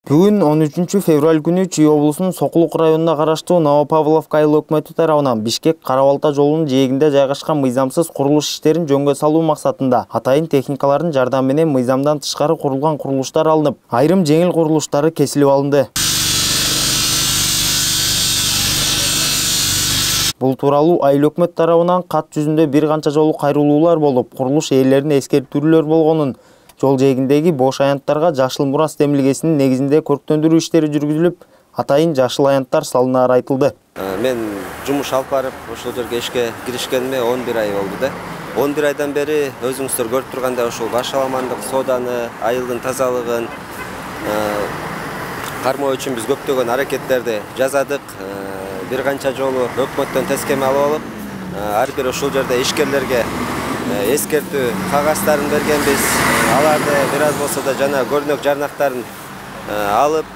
Бүгін 13 февраль күні Чүй облысының Сокулук районuna караштуу Новопавловка айыл өкмөтү тарабынан Бишкек Карабалта жолунун жээгинде жайгашкан мыйзамсыз курулуш иштерин жөнгө салуу максатында атайын техникалардын жардамы менен мыйзамдан тышкары курулган курулуштар алынып, айрым жеңил курулуштары кесилип алынды. Бул тууралуу айыл өкмөт тарабынан кат жүзүндө бир канча жолу кайрылуулар болуп, курулуш ээлерине эскертүүлөр болгонун, жол жээгиндеги бош аянттарга жашыл мурас демилгесинин негизинде көрктөндүрүү иштери жүргүзүлүп, атайын жашыл аянттар салынары айтылды. Мен жумуш алып барып, ошол жерге ишке киришкениме 11 ай болду да. 11 айдан бери өзүңүздөр көрүп тургандай ошол башаламандык сооданы, айылдын тазалыгын кармоо үчүн биз көптөгөн аракеттерди жасадык. Бир канча жолу өкмөттөн тескеме алып алып, ар бир ошол жерде ишкерлерге эскертүү кагаздарын бергенбиз. Аларды бир аз болсо да жана көрүнөк жарнактарын алып,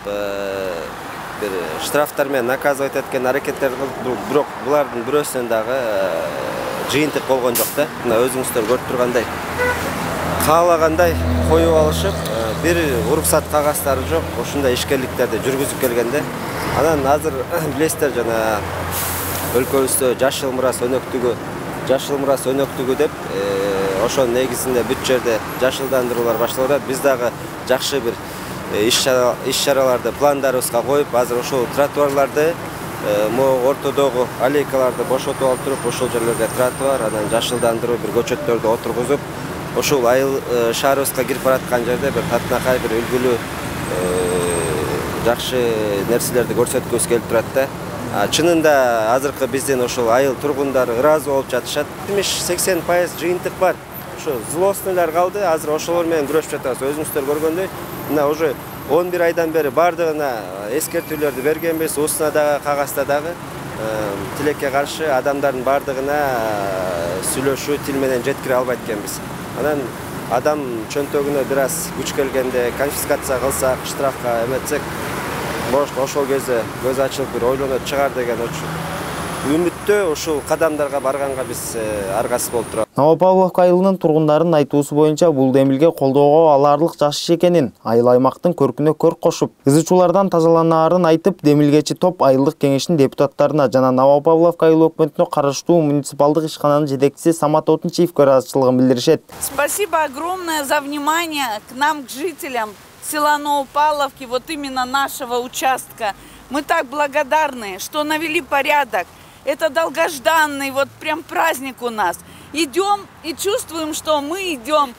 бир штрафтар менен наказывать эткен аракеттер кылып, бирок булардын бирөөсүнөн дагы жыйынтык болгон жок да. Мына өзүңүздөр көрүп тургандай каалагандай коюп алышып, бир уруксат кагаздары жок, ушундай ишкерликтерди жүргүзүп келгенде. Анан азыр билесиздер, жана өлкөбүздө жашыл мурас өнөктүгү деп ошонун негизинде бүт жерде жашылдандыруулар башталып атат. Биз дагы жакшы бир иш-чараларды пландарыбызга коюп, азыр ошол тротуарларды, ортодогу аллейкаларды бошотуп алып туруп, ошол жерлерге тротуар, анан жашылдандыруу, бир көчөттөрдү отургузуп, ошол айыл шаарыбызга кирип бараткан жерде бир татынакай, бир үлгүлүү жакшы нерселерди көрсөткүбүз келип турат да. Чынында азыркы биздин ошол айыл тургундары ыраазы болуп жатышат. 70-80% жыйынтык бар. Ошо злостныйлар калды, азыр ошолор менен күрөшүп жатабыз. Өзүңүздөр көргөндөй, мына уже 11 айдан бери бардыгына эскертүүлөрдү бергенбиз, устна дагы, кагазда дагы. Тилекке каршы адамдардын бардыгына сүйлөшүү тил менен жеткире албайт экенбиз. Анан адам чөнтөгүнө бир аз күч келгенде конфискация кылсак, штрафка эметсек, ошол кезде көз ачылып бир ойлонот чыгар деген үмүттө ошол кадамдарга барганга биз аргасыз болуп турабыз. Новопавловка айылынын тургундарын айтуусу боюнча бул демилге колдоого алаарлык жаш экенин, айыл аймактын көркүнө көрк кошуп, ызы чуулардан тазаланаарын айтып, демилгечи топ айылдык кеңештин депутаттарына жана Новопавловка айыл өкмөтүнө караштуу муниципалдык ишкананын жетекчиси Самат Отунчиевке ыраазычылыгын билдиришет. Спасибо огромное за внимание к нам, к жителям села Новопавловки, вот именно нашего участка. Мы так благодарны, что навели порядок. Это долгожданный вот прям праздник у нас. Идем и чувствуем, что мы идем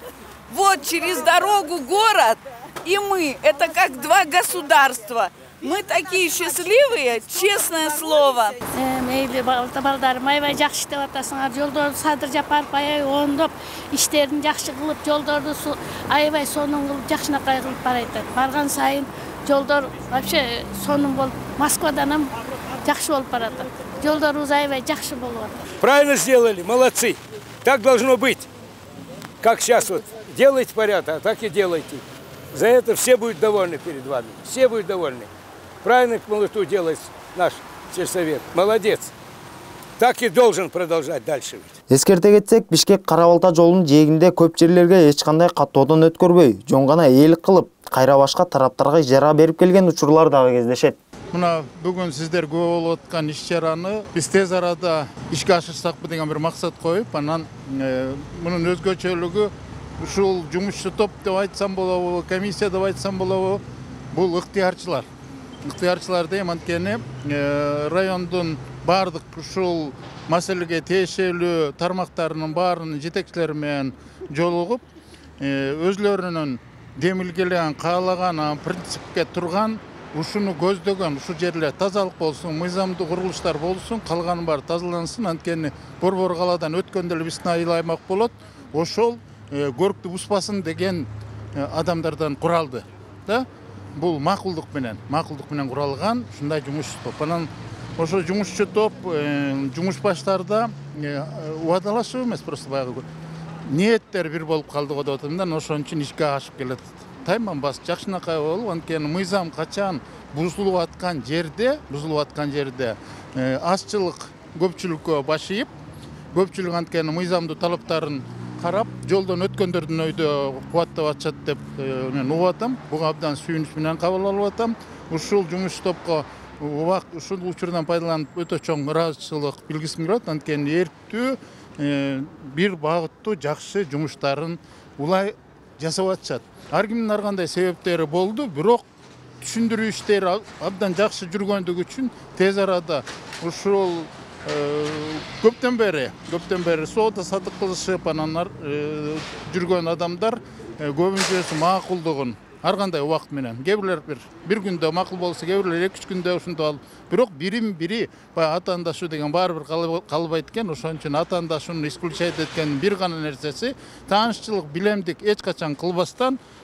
вот через дорогу город, и мы. Это как два государства. Мы такие счастливые, честное слово. Мейли балдарым аябай жакшы деп атасыңар, жолдорду Садыр Жапаров аябай оңдоп, иштерин жакшы кылып, жолдорду аябай сонун кылып, жакшынакай кылып барайт. Барган сайын жолдор вообще сонун болуп, Москвадан ham жакшы болуп баратат. Жолдорубуз аябай жакшы болуп атат. Правильно сделали, молодцы. Так должно быть. Как сейчас вот делайте порядок, а так и делайте. За это все будут довольны перед вами. Все будут довольны. Правильно к молоту делает наш сельсовет. Молодец. Так и должен продолжать дальше. Эскерте кетсек, Бишкек Карабалта жолунун жээгинде көп жерлерге эч кандай каттоодон өткөрбөй, жөн гана ээлик кылып, кайра башка тараптарга ижара берип келген учурлар дагы кездешет. Мына бүгүн сиздер көп болуп аткан иш-чараны биз тез арада ишке ашырсакпы деген бир максат коюп, анан мунун өзгөчөлүгү ушул жумушчу топ деп айтсам болобу, комиссия деп айтсам болобу, бул ыктыярчылар. Ыктыярчылар дейм, анткени райондун бардык ушул маселеге тиешелүү тармактарынын баарынын жетекчилери менен жолугуп, өзлөрүнүн демилгелеген, каалаган, принципке турган, ушуну көздөгөн, ушу жерлер тазалык болсун, мыйзамдуу курулуштар болсун, калганын баары тазалансын. Анткени Борбор калаадан өткөндө эле биздин айыл аймак болот. Ошол көрктү буспасын деген адамдардан куралды. Да? Бул макулдук менен куралган ушундай жумушчу топ. Анан ошо жумушчу топ жумуш баштарда убадалашуу эмес, просто баягы ниеттер бир болуп калды го деп атам да, ошон үчүн ишке ашып келет. Тайманбас жакшынакай болуп, анткени мыйзам качан бузулуп аткан жерде азчылык көпчүлүккө баш ийип, көпчүлүк анткени мыйзамдуу талаптарын карап, жолдон өткөндөрдүн өйдө кубаттап атышат деп мен угуп атам. Буга абдан сүйүнүч менен кабыл алып атам. Ушул жумуш топко ушул учурдан пайдаланып өтө чоң ыраазычылык билгисим келет. Анткени эрктүү бир багыттуу жакшы жумуштарын улай жасап атышат. Ар кимдин ар кандай себептери болду, бирок түшүндүрүү иштери абдан жакшы жүргөндүгү үчүн тез арада ушул көптөн бери соода сатык кылышып анан жүргөн адамдар көбүнчөсү макулдугун ар кандай убакыт менен, кээ бирлер бир күндө макул болсо, кээ бирлер 2-3 күндө ушунтип алып, бирок бирин-бири баягы атаандашуу деген баары бир калбайт экен. Ошон үчүн атаандашууну исключать эткен бир гана нерсеси таанышчылык, билемдик эч качан кылбастан